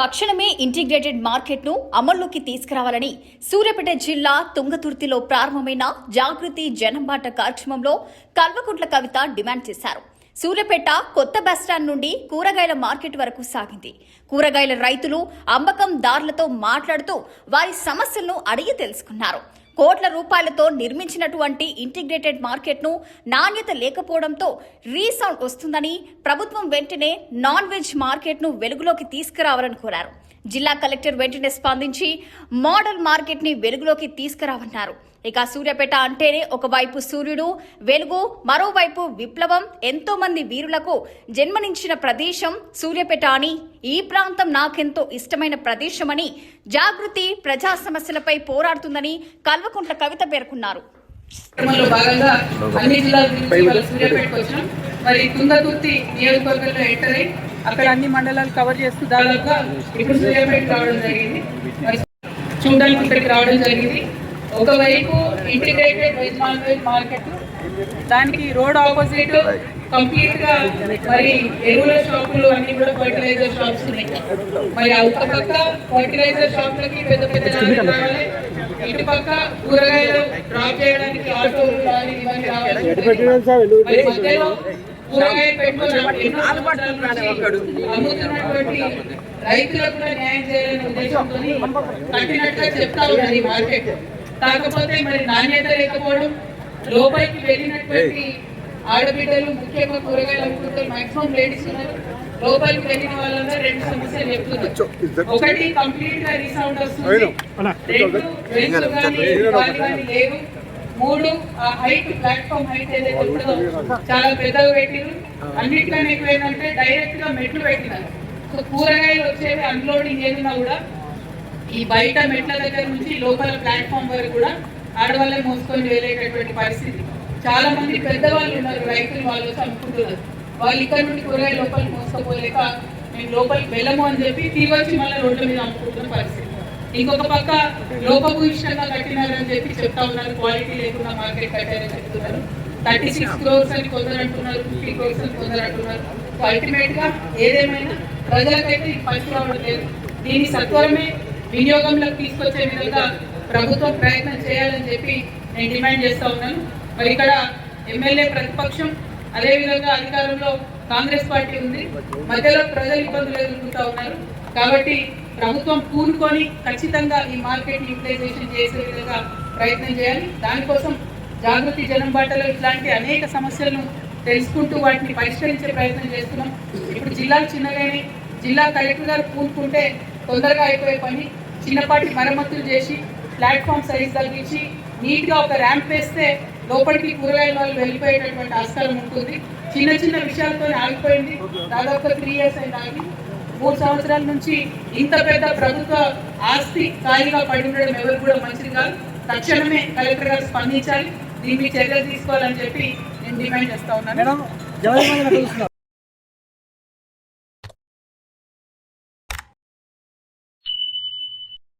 తక్షణమే ఇంటిగ్రేటెడ్ మార్కెట్ను అమల్లోకి తీసుకురావాలని సూర్యాపేట జిల్లా తుంగతుర్తిలో ప్రారంభమైన జాగృతి జనంబాట కార్యక్రమంలో కల్వకుంట్ల కవిత డిమాండ్ చేశారు. సూర్యాపేట కొత్త బస్టాండ్ నుండి కూరగాయల మార్కెట్ వరకు సాగింది. కూరగాయల రైతులు అమ్మకందారులతో మాట్లాడుతూ వారి సమస్యలను అడిగి తెలుసుకున్నారు. కోట్ల రూపాయలతో నిర్మించినటువంటి ఇంటిగ్రేటెడ్ మార్కెట్ను నాణ్యత లేకపోవడంతో రీసౌండ్ వస్తుందని ప్రభుత్వం వెంటనే నాన్ వెజ్ మార్కెట్ను వెలుగులోకి తీసుకురావాలని కోరారు. జిల్లా కలెక్టర్ వెంటనే స్పందించి మోడల్ మార్కెట్ని వెలుగులోకి తీసుకురావన్నారు. ఇక సూర్యాపేట అంటేనే ఒకవైపు సూర్యుడు వెలుగు, మరోవైపు విప్లవం, ఎంతో మంది వీరులకు జన్మనించిన ప్రదేశం సూర్యాపేట అని, ఈ ప్రాంతం నాకెంతో ఇష్టమైన ప్రదేశమని, జాగృతి ప్రజా సమస్యలపై పోరాడుతుందని కల్వకుంట్ల కవిత పేర్కొన్నారు. అక్కడ అన్ని మండలాలు కవర్ చేస్తూ దాదాపుగా ఇప్పుడు సూర్యాపేట రావడం జరిగింది. చూడడానికి ఇక్కడికి రావడం జరిగింది. ఒకవైపు integrated veg non veg market, దానికి రోడ్ ఆపోజిట్ కంప్లీట్ గా మరి ఎరువుల షాపులు అన్ని కూడా ఫర్టిలైజర్ షాప్స్ ఉన్నాయి. మరి ఒక పక్క ఫర్టిలైజర్ షాపులకి పెద్ద పెద్ద రావాలి, ఇటు పక్క కూరగాయలు డ్రాప్ చేయడానికి ఆటోలు ఇవన్నీ రావాలి. మరి మధ్యలో కూరగాయలు పెట్టుకుని అమ్ముతున్నటువంటి రైతులకు కూడా న్యాయం చేయాలనే ఉద్దేశంతో కట్టినట్టుగా చెప్తా ఉన్నది ఈ మార్కెట్. కాకపోతే మరి నాణ్యత లేకపోవడం, లోపలికి వెళ్ళినటువంటి ఆడబిడ్డలు ముఖ్యంగా కూరగాయలు అమ్ముకుంటే మాక్సిమం లేడీస్ ఉన్నారు. లోపలికి వెళ్ళిన వాళ్ళందరూ రెండు సమస్యలు చెప్తున్నారు. ఒకటి కంప్లీట్ గా రీసౌండ్ వస్తుంది, రెండు లేవు, మూడు ఆ హైట్ ప్లాట్ఫామ్ హైట్ ఏదైతే ఉంటుందో చాలా పెద్దగా పెట్టిరు. అన్నిటికన్నా ఎక్కువ ఏంటంటే డైరెక్ట్ గా మెట్లు పెట్టినారు. సో కూరగాయలు వచ్చేవి అన్లోడింగ్ ఏదైనా కూడా ఈ బయట మెట్ల దగ్గర నుంచి లోపల ప్లాట్ఫామ్ వరకు కూడా ఆడవాళ్ళే మోసుకొని వెళ్ళేటటువంటి పరిస్థితి. చాలా మంది పెద్దవాళ్ళు ఉన్నారు, రైతులు, వాళ్ళు వచ్చి అమ్ముకుంటున్నారు. వాళ్ళు ఇక్కడ నుండి కూరగాయలు లోపలికి మోసుకోపోలేక మేము లోపలికి వెళ్ళము అని చెప్పి తీవచ్చి మళ్ళీ రోడ్ల మీద అమ్ముకుంటున్న పరిస్థితి. ఇంకొక పక్క లోపభూయిష్టంగా కట్టినారని చెప్పి చెప్తా ఉన్నారు, క్వాలిటీ లేకుండా మార్కెట్ కట్టారని చెప్తున్నారు. 36 crores అని కొందరు అంటున్నారు, 50 crores అని కొందరు అంటున్నారు. సో అల్టిమేట్ గా ఏదేమైనా ప్రజలకైతే ఇది పని రావడం లేదు. దీన్ని సత్వరమే వినియోగంలోకి తీసుకొచ్చే విధంగా ప్రభుత్వం ప్రయత్నం చేయాలని చెప్పి నేను డిమాండ్ చేస్తా ఉన్నాను. మరి ఇక్కడ ఎమ్మెల్యే ప్రతిపక్షం, అదేవిధంగా అధికారంలో కాంగ్రెస్ పార్టీ ఉంది. మధ్యలో ప్రజలు ఇబ్బందులు ఎదుర్కొంటా ఉన్నారు. కాబట్టి ప్రభుత్వం కూనుకొని ఖచ్చితంగా ఈ మార్కెట్ యూటిలైజేషన్ చేసే విధంగా ప్రయత్నం చేయాలి. దానికోసం జాగృతి జనం బాటలో ఇట్లాంటి అనేక సమస్యలను తెలుసుకుంటూ వాటిని పరిష్కరించే ప్రయత్నం చేస్తున్నాం. ఇప్పుడు జిల్లాలు చిన్నగానే జిల్లా కలెక్టర్ గారు కూనుకుంటే తొందరగా అయిపోయే పని, చిన్నపాటి మరమ్మతులు చేసి ప్లాట్ఫామ్ సైజ్ తగ్గించి నీట్గా ఒక ర్యాంప్ వేస్తే లోపలికి కూరగాయల వాళ్ళు వెళ్ళిపోయేటటువంటి ఆస్కారం ఉంటుంది. చిన్న చిన్న విషయాలతో ఆగిపోయింది. దాదాపుగా 3 years అయింది ఆగి. 3 సంవత్సరాల నుంచి ఇంత పెద్ద ప్రభుత్వ ఆస్తి ఖాళీగా పడి ఉండడం ఎవరు కూడా మంచిది కాదు. తక్షణమే కలెక్టర్ గారు స్పందించాలి, దీన్ని చర్యలు తీసుకోవాలని చెప్పి నేను డిమాండ్ చేస్తా ఉన్నాను.